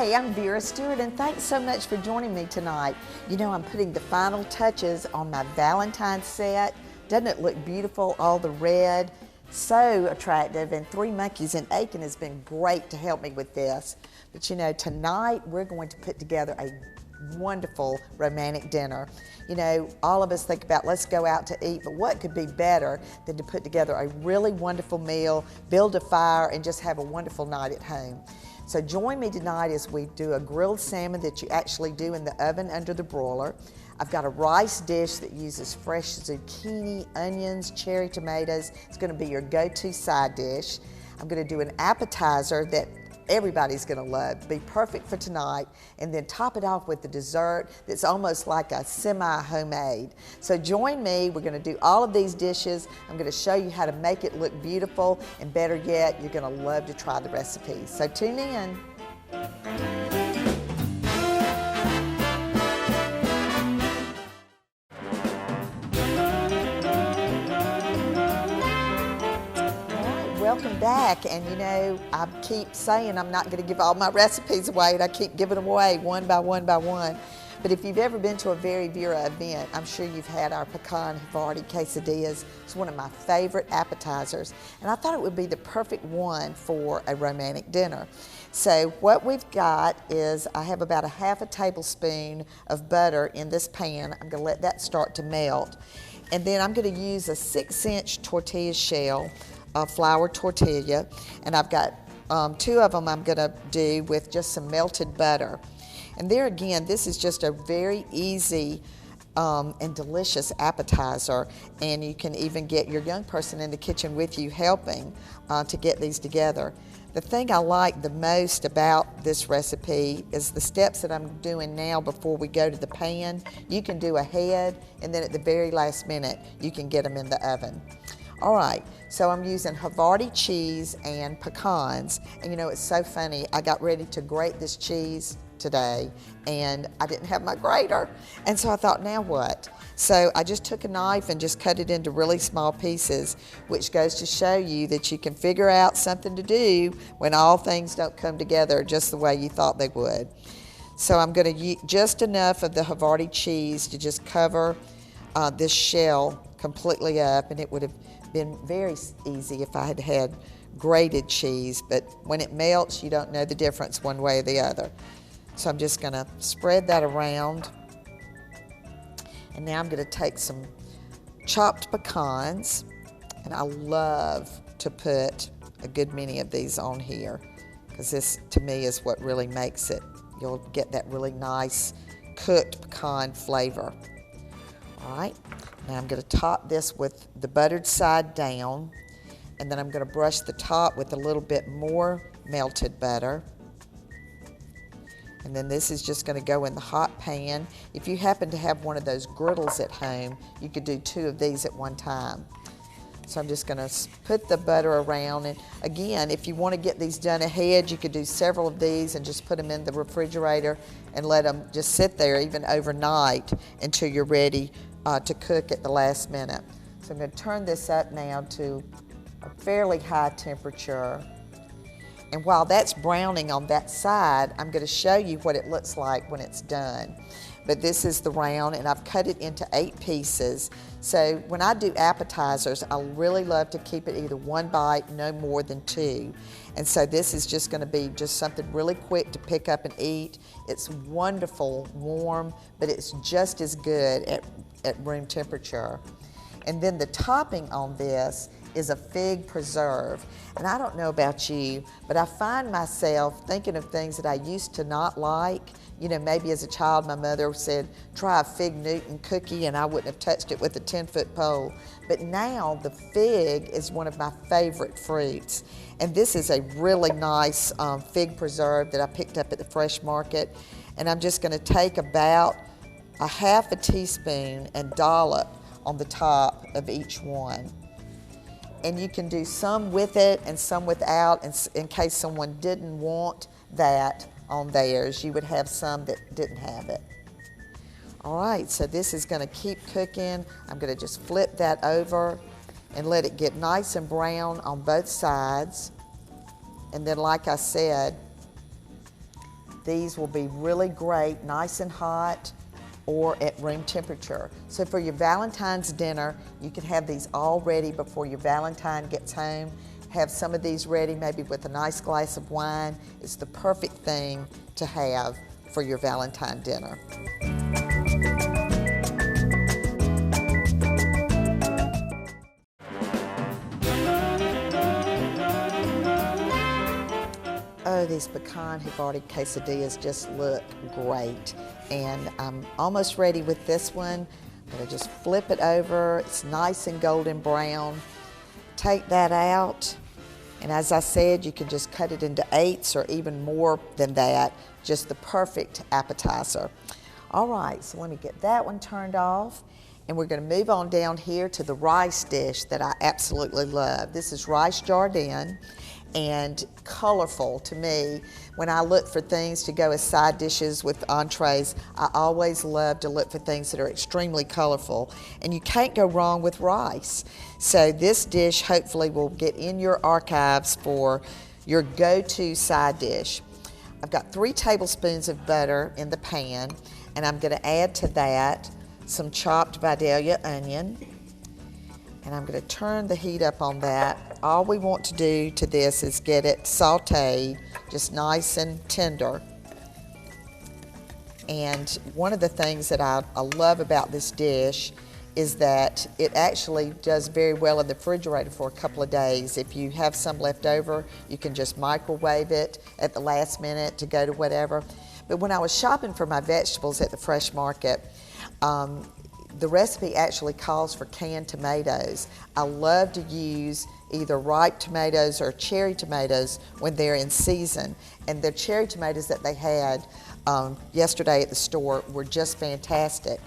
Hi, I'm Vera Stewart, and thanks so much for joining me tonight. You know, I'm putting the final touches on my Valentine's set. Doesn't it look beautiful? All the red, so attractive, and Three Monkeys in Aiken has been great to help me with this. But you know, tonight we're going to put together a wonderful romantic dinner. You know, all of us think about let's go out to eat, but what could be better than to put together a really wonderful meal, build a fire, and just have a wonderful night at home. So join me tonight as we do a grilled salmon that you actually do in the oven under the broiler. I've got a rice dish that uses fresh zucchini, onions, cherry tomatoes. It's going to be your go-to side dish. I'm going to do an appetizer that everybody's going to love, be perfect for tonight, and then top it off with the dessert that's almost like a semi-homemade. So join me, we're going to do all of these dishes. I'm going to show you how to make it look beautiful, and better yet, you're going to love to try the recipes. So tune in. Welcome back, and you know, I keep saying I'm not going to give all my recipes away, and I keep giving them away one by one by one. But if you've ever been to a VeryVera event, I'm sure you've had our pecan Havarti quesadillas. It's one of my favorite appetizers, and I thought it would be the perfect one for a romantic dinner. So what we've got is I have about a half a tablespoon of butter in this pan. I'm going to let that start to melt, and then I'm going to use a 6-inch tortilla shell, flour tortilla, and I've got 2 of them I'm going to do with just some melted butter. And there again, this is just a very easy and delicious appetizer, and you can even get your young person in the kitchen with you helping to get these together. The thing I like the most about this recipe is the steps that I'm doing now before we go to the pan. You can do ahead, and then at the very last minute, you can get them in the oven. All right, so I'm using Havarti cheese and pecans, and you know, it's so funny, I got ready to grate this cheese today, and I didn't have my grater, and so I thought, now what? So I just took a knife and just cut it into really small pieces, which goes to show you that you can figure out something to do when all things don't come together just the way you thought they would. So I'm going to use just enough of the Havarti cheese to just cover this shell completely up, and it would have been very easy if I had had grated cheese, but when it melts, you don't know the difference one way or the other. So I'm just going to spread that around, and now I'm going to take some chopped pecans, and I love to put a good many of these on here, because this to me is what really makes it. You'll get that really nice cooked pecan flavor. All right. Now I'm going to top this with the buttered side down, and then I'm going to brush the top with a little bit more melted butter. And then this is just going to go in the hot pan. If you happen to have one of those griddles at home, you could do 2 of these at one time. So I'm just going to put the butter around, and again, if you want to get these done ahead, you could do several of these and just put them in the refrigerator and let them just sit there even overnight until you're ready to cook at the last minute. So I'm going to turn this up now to a fairly high temperature. And while that's browning on that side, I'm going to show you what it looks like when it's done. But this is the round, and I've cut it into 8 pieces. So when I do appetizers, I really love to keep it either 1 bite, no more than 2. And so this is just going to be just something really quick to pick up and eat. It's wonderful, warm, but it's just as good at room temperature. And then the topping on this is a fig preserve. And I don't know about you, but I find myself thinking of things that I used to not like. You know, maybe as a child, my mother said, try a fig Newton cookie, and I wouldn't have touched it with a 10-foot pole. But now the fig is one of my favorite fruits. And this is a really nice fig preserve that I picked up at the fresh market. And I'm just gonna take about a half a teaspoon and dollop on the top of each one. And you can do some with it and some without, in case someone didn't want that on theirs. You would have some that didn't have it. All right, so this is going to keep cooking. I'm going to just flip that over and let it get nice and brown on both sides. And then, like I said, These will be really great, nice and hot, or at room temperature. So for your Valentine's dinner, you can have these all ready before your Valentine gets home. Have some of these ready, maybe with a nice glass of wine. It's the perfect thing to have for your Valentine dinner. Oh, these pecan Havarti quesadillas just look great. And I'm almost ready with this one. I'm gonna just flip it over. It's nice and golden brown. Take that out. And as I said, you can just cut it into eighths or even more than that. Just the perfect appetizer. All right, so let me get that one turned off. And we're gonna move on down here to the rice dish that I absolutely love. This is rice jardin, and colorful to me. When I look for things to go as side dishes with entrees, I always love to look for things that are extremely colorful, and you can't go wrong with rice. So this dish hopefully will get in your archives for your go-to side dish. I've got 3 tablespoons of butter in the pan, and I'm gonna add to that some chopped Vidalia onion, and I'm gonna turn the heat up on that. All we want to do to this is get it sauteed, just nice and tender. And one of the things that I love about this dish is that it actually does very well in the refrigerator for a couple of days. If you have some left over, you can just microwave it at the last minute to go to whatever. But when I was shopping for my vegetables at the fresh market, the recipe actually calls for canned tomatoes. I love to use either ripe tomatoes or cherry tomatoes when they're in season. And the cherry tomatoes that they had yesterday at the store were just fantastic.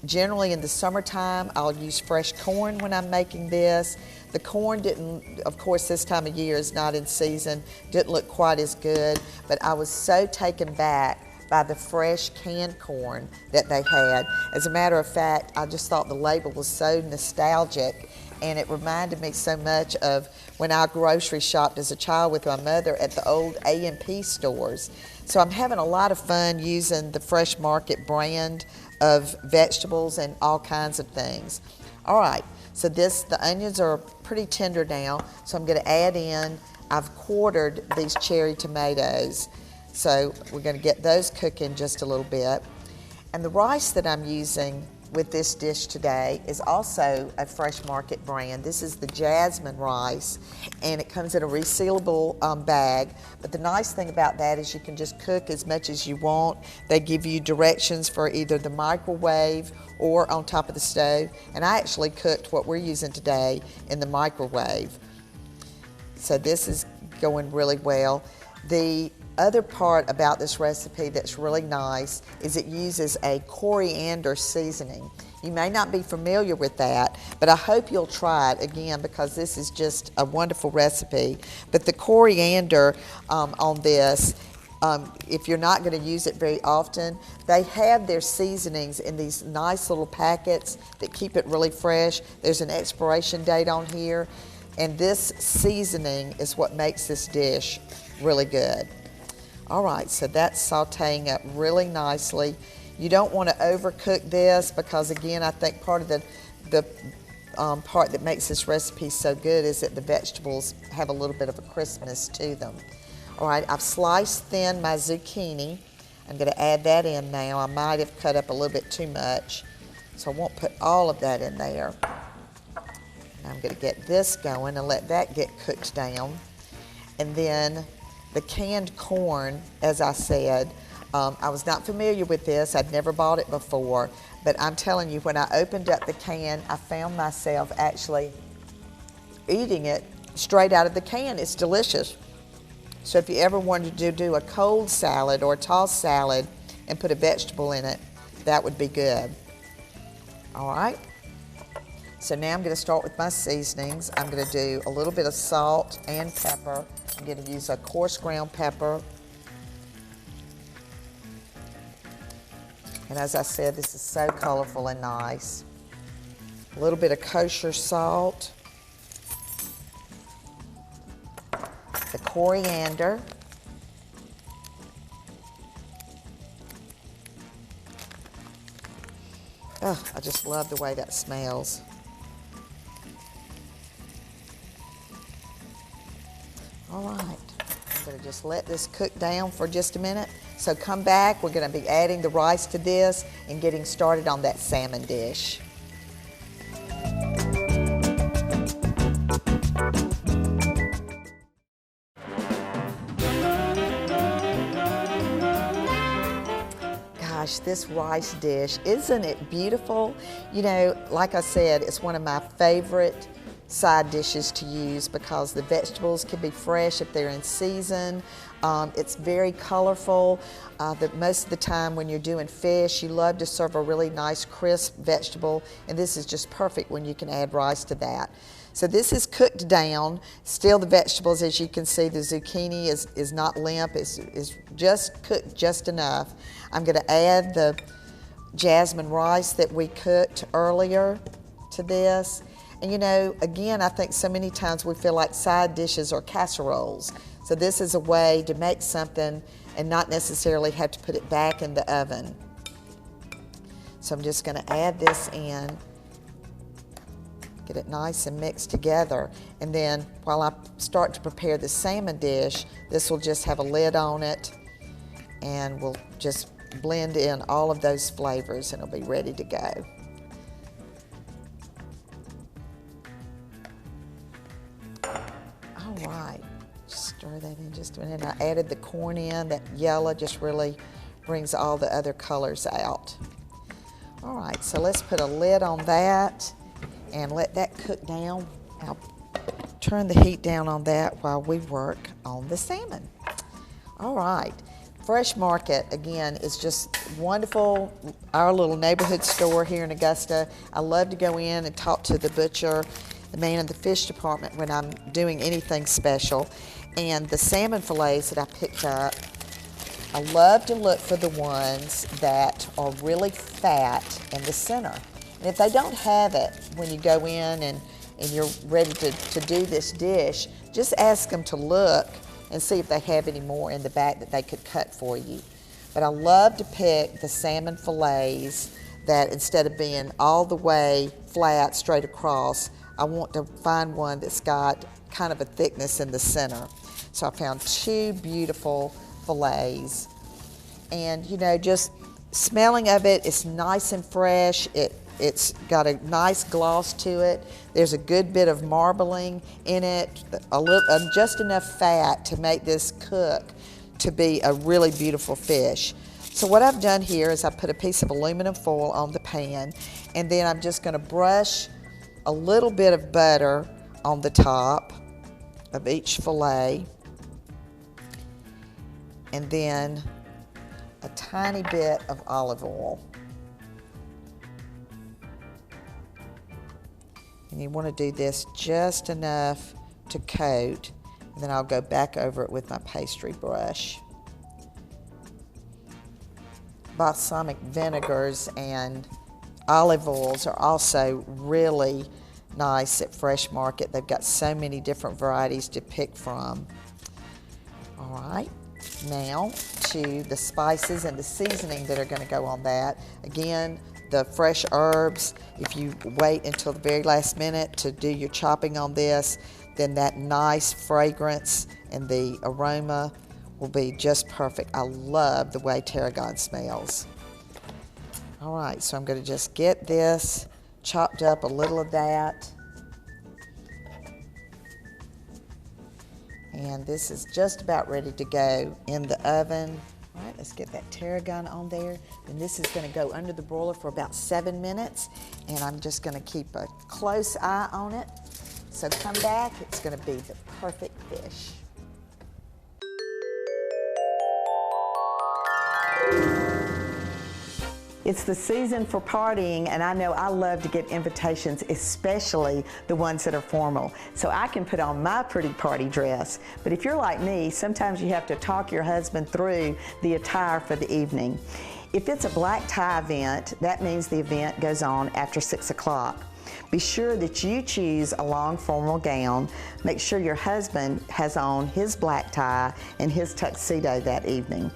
Generally in the summertime, I'll use fresh corn when I'm making this. The corn didn't, of course this time of year is not in season, didn't look quite as good, but I was so taken back by the fresh canned corn that they had. As a matter of fact, I just thought the label was so nostalgic, and it reminded me so much of when I grocery shopped as a child with my mother at the old A&P stores. So I'm having a lot of fun using the Fresh Market brand of vegetables and all kinds of things. All right, so the onions are pretty tender now, so I'm gonna add in, I've quartered these cherry tomatoes. So we're gonna get those cooking just a little bit. And the rice that I'm using with this dish today is also a Fresh Market brand. This is the jasmine rice, and it comes in a resealable bag. But the nice thing about that is you can just cook as much as you want. They give you directions for either the microwave or on top of the stove. And I actually cooked what we're using today in the microwave. So this is going really well. The other part about this recipe that's really nice is it uses a coriander seasoning. You may not be familiar with that, but I hope you'll try it again because this is just a wonderful recipe. But the coriander on this, if you're not going to use it very often, they have their seasonings in these nice little packets that keep it really fresh. There's an expiration date on here, and this seasoning is what makes this dish really good. All right, so that's sauteing up really nicely. You don't want to overcook this because, again, I think part of the part that makes this recipe so good is that the vegetables have a little bit of a crispness to them. All right, I've sliced thin my zucchini. I'm going to add that in now. I might have cut up a little bit too much, so I won't put all of that in there. I'm going to get this going and let that get cooked down. And then the canned corn, as I said, I was not familiar with this. I'd never bought it before, but I'm telling you, when I opened up the can, I found myself actually eating it straight out of the can. It's delicious. So if you ever wanted to do a cold salad or a tossed salad and put a vegetable in it, that would be good. All right. So now I'm going to start with my seasonings. I'm going to do a little bit of salt and pepper. I'm going to use a coarse ground pepper. And as I said, this is so colorful and nice. A little bit of kosher salt. The coriander. Oh, I just love the way that smells. All right, I'm gonna just let this cook down for just a minute. So come back, we're gonna be adding the rice to this and getting started on that salmon dish. Gosh, this rice dish, isn't it beautiful? You know, like I said, it's one of my favorite side dishes to use because the vegetables can be fresh if they're in season. It's very colorful. Most of the time when you're doing fish, you love to serve a really nice crisp vegetable, and this is just perfect when you can add rice to that. So this is cooked down. Still the vegetables, as you can see, the zucchini is not limp, is just cooked just enough. I'm gonna add the jasmine rice that we cooked earlier to this. And you know, again, I think so many times we feel like side dishes are casseroles. So this is a way to make something and not necessarily have to put it back in the oven. So I'm just gonna add this in, get it nice and mixed together. And then while I start to prepare the salmon dish, this will just have a lid on it and we'll just blend in all of those flavors and it'll be ready to go. All right, just stir that in just a minute. I added the corn in, that yellow just really brings all the other colors out. All right, so let's put a lid on that and let that cook down. I'll turn the heat down on that while we work on the salmon. All right, Fresh Market, again, is just wonderful. Our little neighborhood store here in Augusta. I love to go in and talk to the butcher, the man in the fish department when I'm doing anything special. And the salmon fillets that I picked up, I love to look for the ones that are really fat in the center. And if they don't have it when you go in and you're ready to do this dish, just ask them to look and see if they have any more in the back that they could cut for you. But I love to pick the salmon fillets that instead of being all the way flat straight across, I want to find one that's got kind of a thickness in the center. So I found two beautiful fillets. And you know, just smelling of it, it's nice and fresh. It's got a nice gloss to it. There's a good bit of marbling in it, just enough fat to make this cook to be a really beautiful fish. So what I've done here is I put a piece of aluminum foil on the pan, and then I'm just gonna brush a little bit of butter on the top of each fillet, and then a tiny bit of olive oil. And you want to do this just enough to coat, and then I'll go back over it with my pastry brush. Balsamic vinegars and olive oils are also really nice at Fresh Market. They've got so many different varieties to pick from. All right, now to the spices and the seasoning that are going to go on that. Again, the fresh herbs, if you wait until the very last minute to do your chopping on this, then that nice fragrance and the aroma will be just perfect. I love the way tarragon smells. All right, so I'm going to just get this chopped up, a little of that. And this is just about ready to go in the oven. All right, let's get that tarragon on there. And this is gonna go under the broiler for about 7 minutes, and I'm just gonna keep a close eye on it. So come back, it's gonna be the perfect fish. It's the season for partying, and I know I love to get invitations, especially the ones that are formal. So I can put on my pretty party dress. But if you're like me, sometimes you have to talk your husband through the attire for the evening. If it's a black tie event, that means the event goes on after 6 o'clock. Be sure that you choose a long formal gown. Make sure your husband has on his black tie and his tuxedo that evening.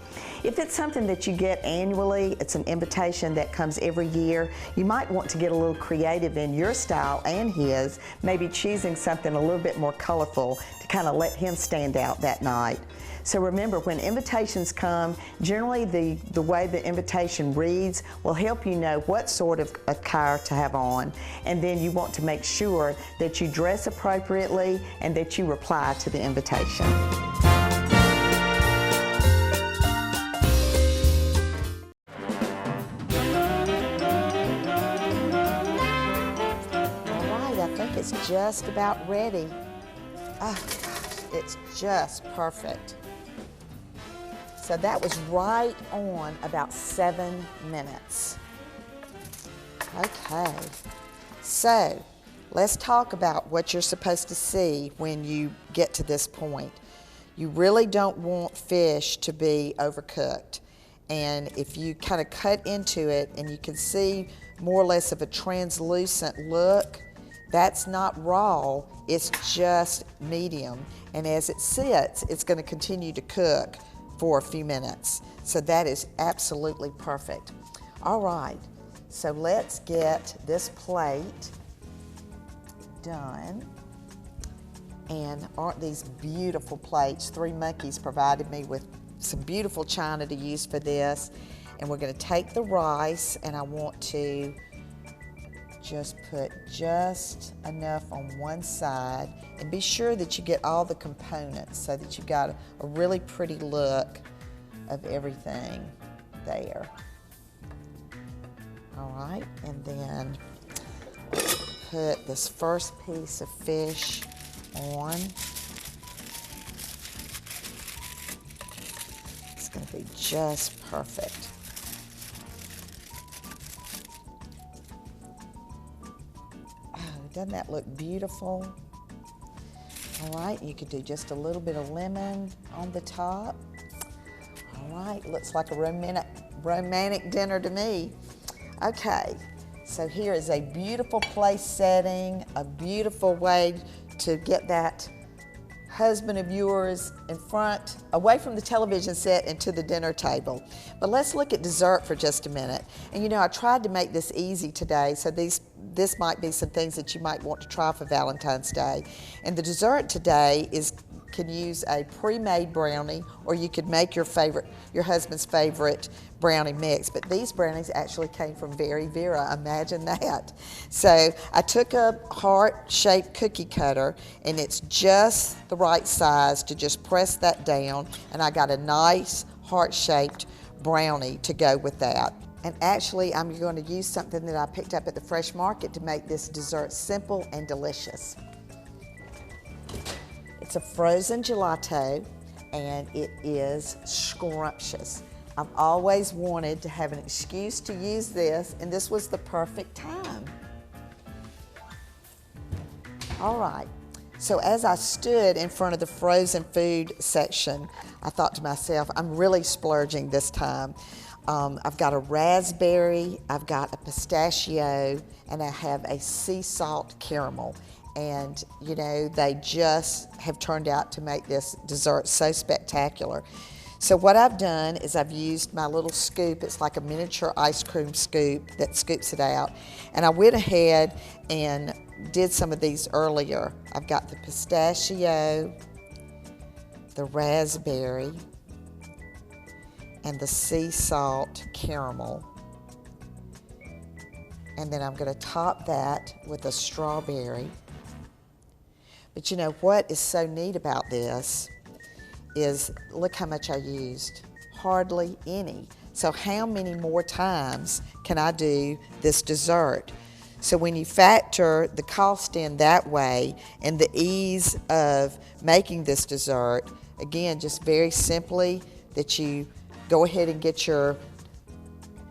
If it's something that you get annually, it's an invitation that comes every year, you might want to get a little creative in your style and his, maybe choosing something a little bit more colorful to kind of let him stand out that night. So remember, when invitations come, generally the way the invitation reads will help you know what sort of attire to have on, and then you want to make sure that you dress appropriately and that you reply to the invitation. All right, I think it's just about ready. Oh gosh, it's just perfect. So that was right on about 7 minutes. Okay, so let's talk about what you're supposed to see when you get to this point. You really don't want fish to be overcooked. And if you kind of cut into it and you can see more or less of a translucent look, that's not raw, it's just medium. And as it sits, it's going to continue to cook for a few minutes. So that is absolutely perfect. All right, so let's get this plate done. And aren't these beautiful plates? Three Monkeys provided me with some beautiful china to use for this. And we're going to take the rice, and I want to just put just enough on one side, and be sure that you get all the components so that you've got a really pretty look of everything there. All right, and then put this first piece of fish on. It's going to be just perfect. Doesn't that look beautiful? All right, you could do just a little bit of lemon on the top. All right, looks like a romantic dinner to me. Okay, so here is a beautiful place setting, a beautiful way to get that husband of yours in front, away from the television set and to the dinner table. But let's look at dessert for just a minute. And you know, I tried to make this easy today, so this might be some things that you might want to try for Valentine's Day. And the dessert today can use a pre-made brownie, or you could make your husband's favorite brownie mix. But these brownies actually came from VeryVera. Imagine that. So I took a heart-shaped cookie cutter, and it's just the right size to just press that down, and I got a nice heart-shaped brownie to go with that. And actually, I'm going to use something that I picked up at the Fresh Market to make this dessert simple and delicious. It's a frozen gelato, and it is scrumptious. I've always wanted to have an excuse to use this, and this was the perfect time. All right, so as I stood in front of the frozen food section, I thought to myself, I'm really splurging this time. I've got a raspberry, I've got a pistachio, and I have a sea salt caramel. And you know, they just have turned out to make this dessert so spectacular. So what I've done is I've used my little scoop. It's like a miniature ice cream scoop that scoops it out. And I went ahead and did some of these earlier. I've got the pistachio, the raspberry, and the sea salt caramel. And then I'm going to top that with a strawberry. But you know what is so neat about this is look how much I used. Hardly any. So how many more times can I do this dessert? So when you factor the cost in that way and the ease of making this dessert, again, just very simply that you go ahead and get your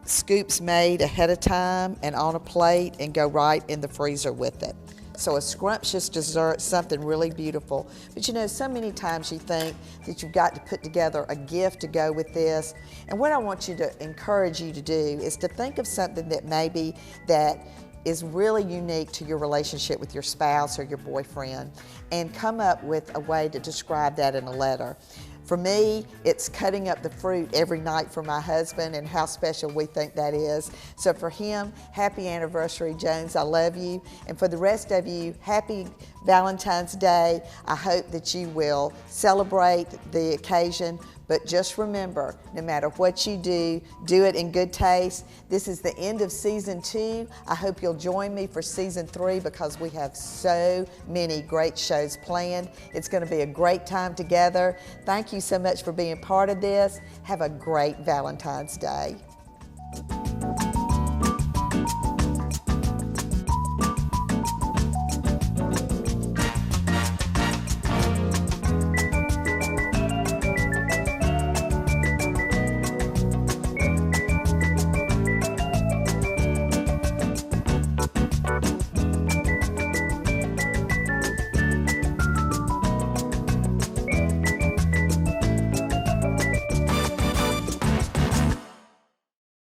scoops made ahead of time and on a plate and go right in the freezer with it. So a scrumptious dessert, something really beautiful. But you know, so many times you think that you've got to put together a gift to go with this. And what I want you to encourage you to do is to think of something that maybe that is really unique to your relationship with your spouse or your boyfriend, and come up with a way to describe that in a letter. For me, it's cutting up the fruit every night for my husband and how special we think that is. So for him, happy anniversary, Jones. I love you. And for the rest of you, happy Valentine's Day. I hope that you will celebrate the occasion, but just remember, no matter what you do it in good taste. This is the end of season 2. I hope you'll join me for season 3 because we have so many great shows planned. It's going to be a great time together. Thank you so much for being part of this. Have a great Valentine's Day.